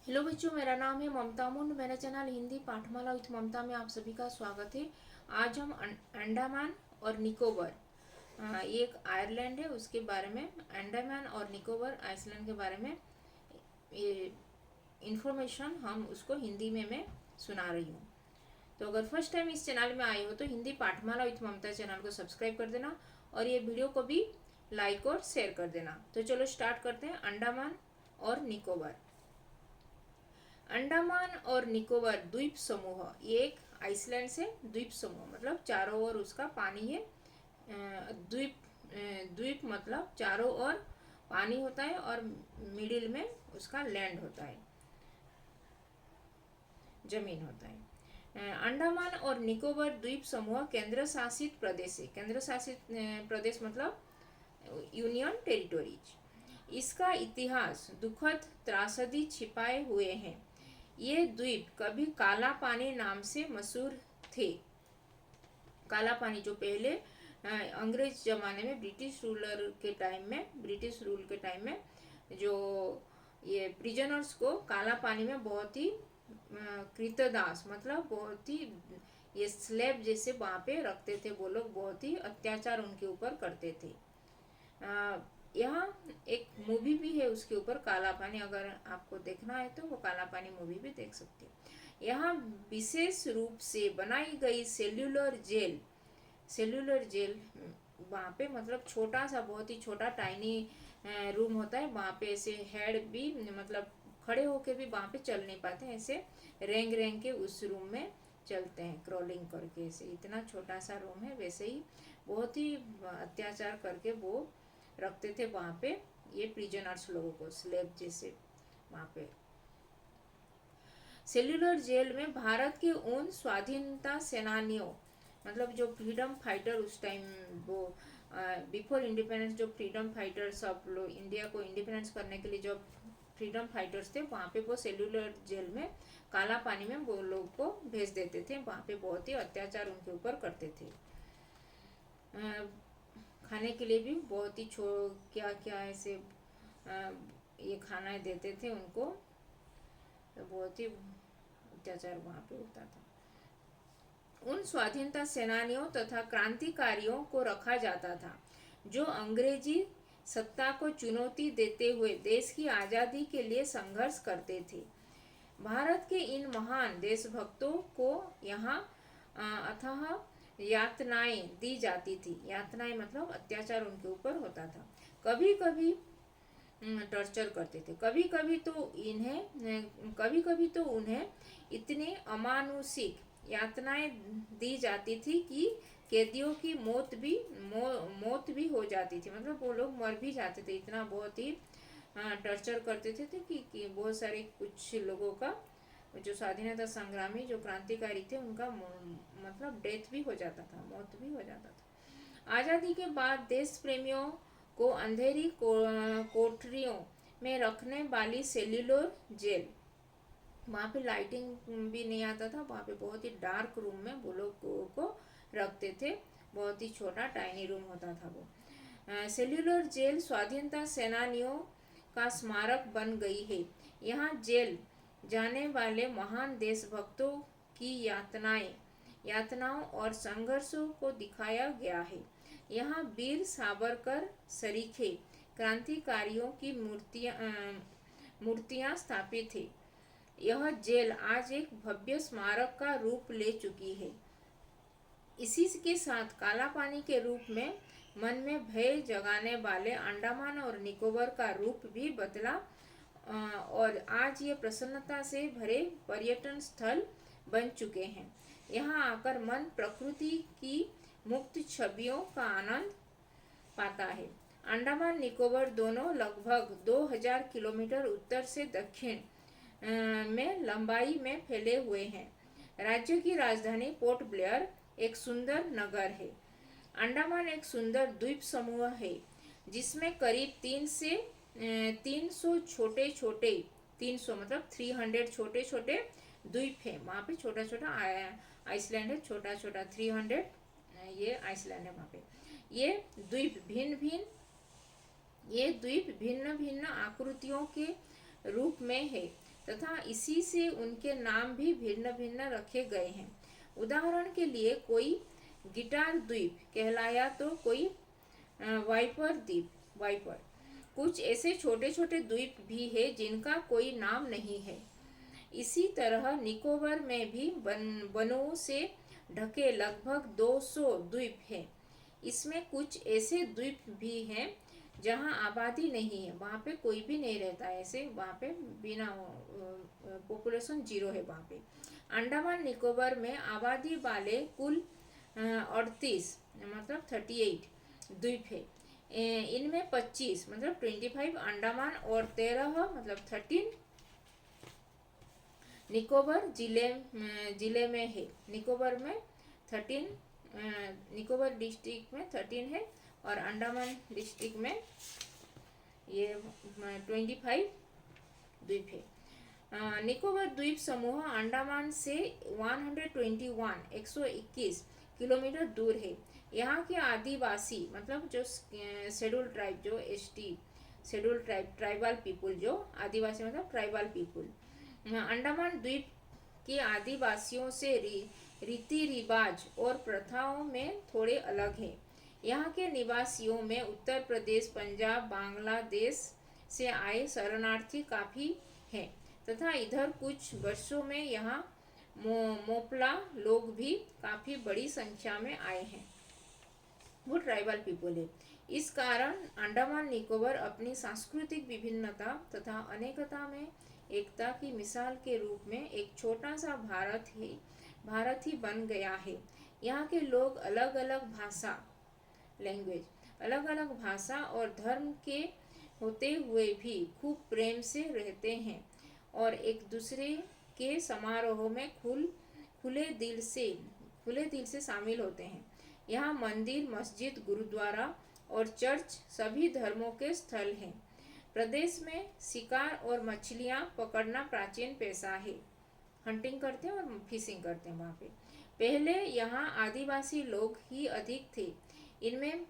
Hello बच्चों, मेरा नाम है ममता मुंड। मेरा चैनल हिंदी पाठमाला विथ ममता में आप सभी का स्वागत है। आज हम अंडमान और निकोबार, ये एक आयरलैंड है, उसके बारे में, अंडमान और निकोबार आइसलैंड के बारे में ये इंफॉर्मेशन हम उसको हिंदी में मैं सुना रही हूँ। तो अगर फर्स्ट टाइम इस चैनल में आए हो तो हिंदी पाठमाला विथ ममता चैनल को सब्सक्राइब कर देना और ये वीडियो को भी लाइक और शेयर कर देना। तो चलो स्टार्ट करते हैं। अंडमान और निकोबार। अंडमान और निकोबार द्वीप समूह, ये एक आइसलैंड से द्वीप समूह मतलब चारों ओर उसका पानी है। द्वीप द्वीप मतलब चारों ओर पानी होता है और मिडिल में उसका लैंड होता है, जमीन होता है। अंडमान और निकोबार द्वीप समूह केंद्र शासित प्रदेश है। केंद्र शासित प्रदेश मतलब यूनियन टेरिटोरीज। इसका इतिहास दुखद त्रासदी छिपाए हुए हैं। ये द्वीप कभी काला पानी नाम से मशहूर थे। काला पानी जो पहले अंग्रेज जमाने में ब्रिटिश रूल के टाइम में जो ये प्रिजनर्स को काला पानी में बहुत ही कृतदास मतलब बहुत ही ये स्लेब जैसे वहाँ पे रखते थे। वो लोग बहुत ही अत्याचार उनके ऊपर करते थे। यहाँ एक मूवी भी है उसके ऊपर, काला पानी। अगर आपको देखना है तो वो काला पानी मूवी भी देख सकते हैं। यहाँ विशेष रूप से बनाई गई सेल्यूलर जेल वहाँ पे मतलब छोटा सा, बहुत ही छोटा टाइनी रूम होता है। वहाँ पे ऐसे हेड भी मतलब खड़े होके भी वहाँ पे चल नहीं पाते, ऐसे रेंग रेंग के उस रूम में चलते हैं, क्रॉलिंग करके। ऐसे इतना छोटा सा रूम है, वैसे ही बहुत ही अत्याचार करके वो रखते थे वहाँ पे ये प्रिजनर्स लोगों को, स्लेब जैसे वहाँ पे। सेल्यूलर जेल में भारत के उन स्वाधीनता सेनानियों मतलब जो फ्रीडम फाइटर उस टाइम, वो बिफोर इंडिपेंडेंस जो फ्रीडम फाइटर सब लोग इंडिया को इंडिपेंडेंस करने के लिए जो फ्रीडम फाइटर्स थे, वहाँ पे वो सेल्यूलर जेल में काला पानी में वो लोग को भेज देते थे। वहाँ पे बहुत ही अत्याचार उनके ऊपर करते थे। खाने के लिए भी बहुत ही क्या क्या ऐसे ये खाना देते थे उनको। तो बहुत ही अत्याचार वहाँ पे होता था। उन स्वाधीनता सेनानियों तथा क्रांतिकारियों को रखा जाता था जो अंग्रेजी सत्ता को चुनौती देते हुए देश की आज़ादी के लिए संघर्ष करते थे। भारत के इन महान देशभक्तों को यहाँ अथाह यातनाएं दी जाती थी। यातनाएं मतलब अत्याचार उनके ऊपर होता था। कभी कभी टॉर्चर करते थे। कभी कभी तो उन्हें इतने अमानुषिक यातनाएं दी जाती थी कि कैदियों की मौत भी हो जाती थी। मतलब वो लोग मर भी जाते थे, इतना बहुत ही टॉर्चर करते थे कि बहुत सारे कुछ लोगों का जो स्वाधीनता संग्रामी जो क्रांतिकारी थे उनका मतलब डेथ भी हो जाता था, मौत भी हो जाता था। आज़ादी के बाद देश प्रेमियों को अंधेरी कोठरियों में रखने वाली सेल्यूलर जेल, वहाँ पे लाइटिंग भी नहीं आता था, वहाँ पे बहुत ही डार्क रूम में वो लोगों को रखते थे। बहुत ही छोटा टाइनी रूम होता था वो। सेल्यूलर जेल स्वाधीनता सेनानियों का स्मारक बन गई है। यहाँ जेल जाने वाले महान देशभक्तों की यातनाओं और संघर्षों को दिखाया गया है। यहाँ वीर सावरकर सरीखे क्रांतिकारियों की मूर्तियां स्थापित है। यह जेल आज एक भव्य स्मारक का रूप ले चुकी है। इसी के साथ काला पानी के रूप में मन में भय जगाने वाले अंडमान और निकोबार का रूप भी बदला और आज ये प्रसन्नता से भरे पर्यटन स्थल बन चुके हैं। यहाँ आकर मन प्रकृति की मुक्त छवियों का आनंद पाता है। अंडमान निकोबार दोनों लगभग 2000 किलोमीटर उत्तर से दक्षिण में लंबाई में फैले हुए हैं। राज्य की राजधानी पोर्ट ब्लेयर एक सुंदर नगर है। अंडमान एक सुंदर द्वीप समूह है जिसमें करीब 300 छोटे छोटे 300 मतलब 300 छोटे छोटे द्वीप है। वहाँ पे छोटा छोटा आइसलैंड है, छोटा छोटा 300 ये आइसलैंड है वहाँ पे। ये द्वीप भिन्न भिन्न आकृतियों के रूप में है। तथा इसी से उनके नाम भी भिन्न भिन्न रखे गए हैं। उदाहरण के लिए कोई गिटार द्वीप कहलाया तो कोई वाइपर द्वीप वाइपर। कुछ ऐसे छोटे छोटे द्वीप भी है जिनका कोई नाम नहीं है। इसी तरह निकोबार में भी वनों से ढके लगभग 200 द्वीप हैं। इसमें कुछ ऐसे द्वीप भी हैं जहां आबादी नहीं है, वहां पे कोई भी नहीं रहता है, ऐसे वहां पे बिना पॉपुलेशन जीरो है वहां पे। अंडमान निकोबार में आबादी वाले कुल 38 मतलब 38 द्वीप है। इनमें 25 मतलब 25 अंडमान और 13 मतलब 13 निकोबार जिले में है। निकोबार में 13 निकोबार डिस्ट्रिक्ट में 13 है और अंडमान डिस्ट्रिक्ट में ये 25 द्वीप है। निकोबार द्वीप समूह अंडमान से 121 किलोमीटर दूर है। यहाँ के आदिवासी मतलब जो शेड्यूल ट्राइब जो एसटी शेड्यूल ट्राइबल पीपुल जो आदिवासी मतलब ट्राइबल पीपुल अंडमान द्वीप के आदिवासियों से रीति रिवाज और प्रथाओं में थोड़े अलग है। यहाँ के निवासियों में उत्तर प्रदेश, पंजाब, बांग्लादेश से आए शरणार्थी काफी हैं तथा इधर कुछ वर्षों में यहाँ मोपला लोग भी काफी बड़ी संख्या में आए हैं। वो ट्राइबल पीपल है। इस कारण अंडमान निकोबार अपनी सांस्कृतिक विभिन्नता तथा अनेकता में एकता की मिसाल के रूप में एक छोटा सा भारत ही बन गया है। यहाँ के लोग अलग अलग भाषा और धर्म के होते हुए भी खूब प्रेम से रहते हैं और एक दूसरे के समारोह में खुले दिल से शामिल होते हैं। यहाँ मंदिर, मस्जिद, गुरुद्वारा और चर्च सभी धर्मों के स्थल हैं। प्रदेश में शिकार और मछलियाँ पकड़ना प्राचीन पेशा है। हंटिंग करते हैं और फिशिंग करते हैं वहाँ पे। पहले यहाँ आदिवासी लोग ही अधिक थे। इनमें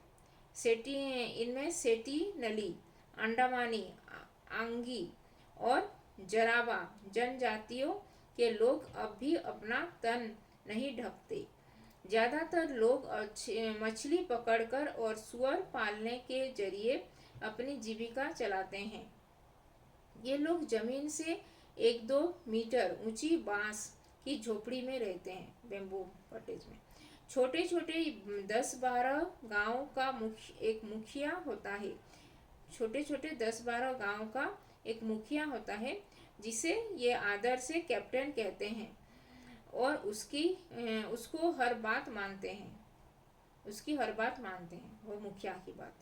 सेटीनली, अंडमानी, आंगी और जरावा जनजातियों के लोग अब भी अपना तन नहीं ढकते। ज्यादातर लोग मछली पकड़कर और सुअर पालने के जरिए अपनी जीविका चलाते हैं। ये लोग जमीन से 1-2 मीटर ऊंची बांस की झोपड़ी में रहते हैं, बेम्बू कॉटेज में। छोटे छोटे 10-12 गाँव का एक मुखिया होता है। छोटे छोटे 10-12 गाँव का एक मुखिया होता है जिसे ये आदर से कैप्टन कहते हैं और उसको हर बात मानते हैं। उसकी हर बात मानते हैं वो मुखिया की बात।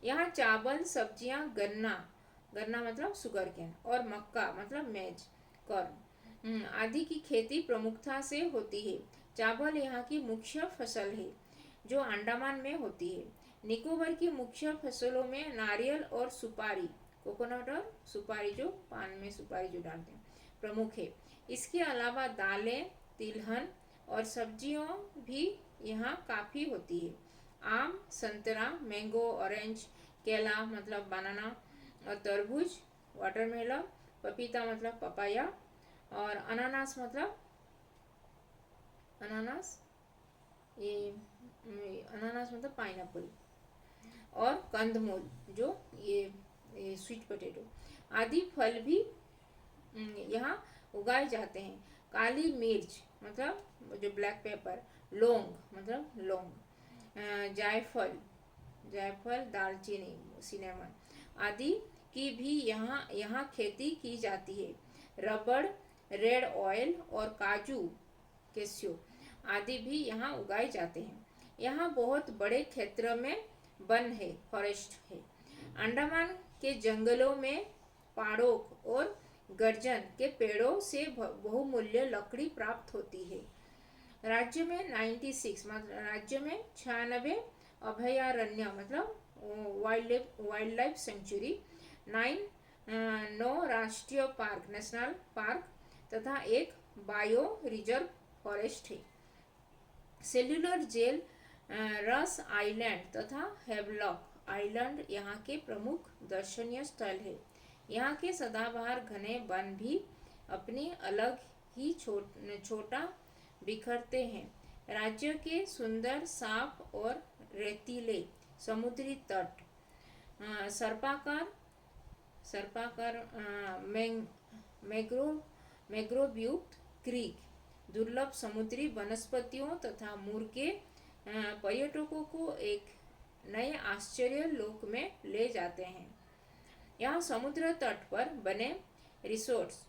यहाँ चावल, सब्जियां, गन्ना मतलब सुगर केन और मक्का मतलब मेज कॉर्न आदि की खेती प्रमुखता से होती है। चावल यहाँ की मुख्य फसल है जो अंडमान में होती है। निकोबार की मुख्य फसलों में नारियल और सुपारी, कोकोनट और सुपारी जो पान में सुपारी जो डालते हैं, प्रमुख है। इसके अलावा दालें, तिलहन और सब्जियों भी यहाँ काफ़ी होती है। आम, संतरा, मैंगो, ऑरेंज, केला मतलब बनाना और तरबूज, वाटरमेलन, पपीता मतलब पपाया और अनानास मतलब पाइनएप्पल और कंदमूल जो ये स्वीट पोटैटो आदि फल भी यहाँ उगाए जाते हैं। काली मिर्च मतलब जो ब्लैक पेपर, लौंग मतलब लौंग, जायफल, दालचीनी, सिनेमन आदि की भी यहाँ खेती की जाती है। रबड़, रेड ऑयल और काजू, कैसियो आदि भी यहाँ उगाए जाते हैं। यहाँ बहुत बड़े क्षेत्र में वन है, फॉरेस्ट है। अंडमान के जंगलों में पाड़ोक और गर्जन के पेड़ों से बहुमूल्य लकड़ी प्राप्त होती है। राज्य में 96 अभयारण्य मतलब वाइल्ड लाइफ सेंचुरी, 9 राष्ट्रीय पार्क, नेशनल पार्क तथा एक बायो रिजर्व फॉरेस्ट है। सेल्युलर जेल, रस आइलैंड तथा हेवलॉक आइलैंड यहाँ के प्रमुख दर्शनीय स्थल है। यहाँ के सदाबहार घने वन भी अपनी अलग ही छोटा बिखरते हैं। राज्य के सुंदर साफ और रेतीले समुद्री तट, सर्पाकार सर्पाकार मैंग्रोव मैंग्रोवयुक्त क्रीक, दुर्लभ समुद्री वनस्पतियों तथा मुर्गे पर्यटकों को एक नए आश्चर्य लोक में ले जाते हैं। यहाँ समुद्र तट पर बने रिसोर्ट्स,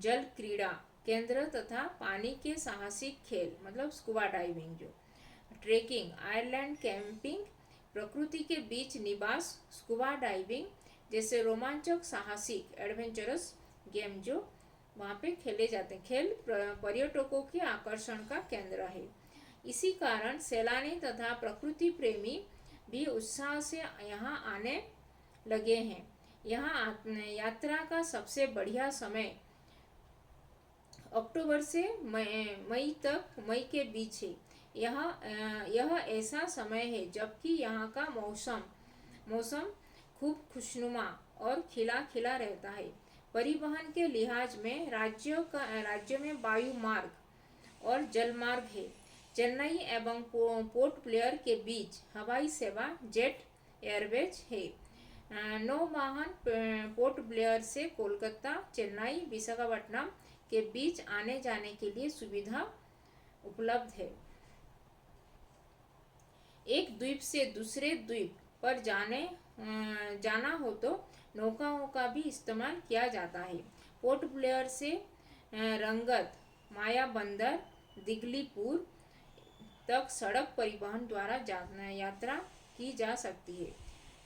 जल क्रीड़ा केंद्र तथा पानी के साहसिक खेल मतलब स्कूबा डाइविंग, जो ट्रेकिंग, आइलैंड कैंपिंग, प्रकृति के बीच निवास, स्कूबा डाइविंग जैसे रोमांचक साहसिक एडवेंचरस गेम जो वहाँ पे खेले जाते हैं। खेल पर्यटकों के आकर्षण का केंद्र है। इसी कारण सैलानी तथा प्रकृति प्रेमी भी उत्साह से यहाँ आने लगे हैं। यहाँ यात्रा का सबसे बढ़िया समय अक्टूबर से मई के बीच है। यह ऐसा समय है जबकि यहाँ का मौसम खूब खुशनुमा और खिला खिला रहता है। परिवहन के लिहाज में राज्य में वायु मार्ग और जल मार्ग है। चेन्नई एवं पोर्ट ब्लेयर के बीच हवाई सेवा जेट एयरवेज है। नौवहन पोर्ट ब्लेयर से कोलकाता, चेन्नई, विशाखापट्टनम के बीच आने जाने के लिए सुविधा उपलब्ध है। एक द्वीप से दूसरे द्वीप पर जाना हो तो नौकाओं का भी इस्तेमाल किया जाता है। पोर्ट ब्लेयर से रंगत, मायाबंदर, दिगलीपुर तक सड़क परिवहन द्वारा यात्रा की जा सकती है।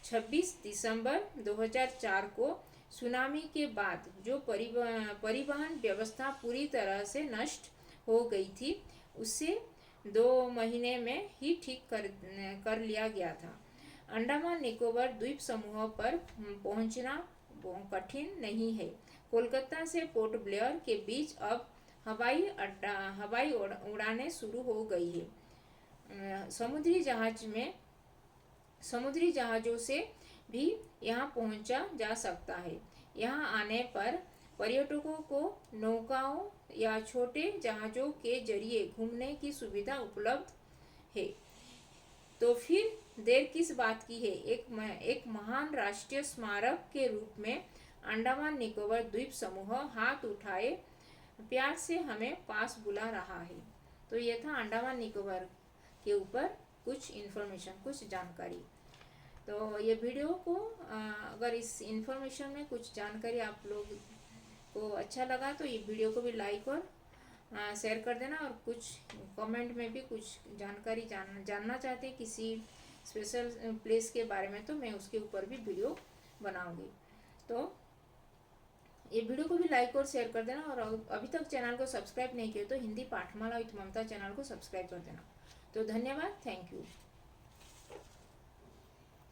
26 दिसंबर 2004 को सुनामी के बाद जो परिवहन व्यवस्था पूरी तरह से नष्ट हो गई थी, उसे 2 महीने में ही ठीक कर लिया गया था। अंडमान निकोबार द्वीप समूह पर पहुंचना कठिन नहीं है। कोलकाता से पोर्ट ब्लेयर के बीच अब हवाई उड़ानें शुरू हो गई है। समुद्री जहाज़ों से भी यहाँ पहुँचा जा सकता है। यहाँ आने पर पर्यटकों को नौकाओं या छोटे जहाज़ों के जरिए घूमने की सुविधा उपलब्ध है। तो फिर देर किस बात की है। एक महान राष्ट्रीय स्मारक के रूप में अंडमान निकोबार द्वीप समूह हाथ उठाए प्यार से हमें पास बुला रहा है। तो ये था अंडमान निकोबार के ऊपर कुछ इन्फॉर्मेशन, कुछ जानकारी। तो ये वीडियो को अगर इस इन्फॉर्मेशन में कुछ जानकारी आप लोग को अच्छा लगा तो ये वीडियो को भी लाइक और शेयर कर देना। और कुछ कमेंट में भी कुछ जानकारी जानना चाहते हैं किसी स्पेशल प्लेस के बारे में, तो मैं उसके ऊपर भी वीडियो बनाऊंगी। तो ये वीडियो को भी लाइक और शेयर कर देना। और अभी तक चैनल को सब्सक्राइब नहीं किया तो हिंदी पाठमाला विद ममता चैनल को सब्सक्राइब कर देना। तो धन्यवाद, थैंक यू।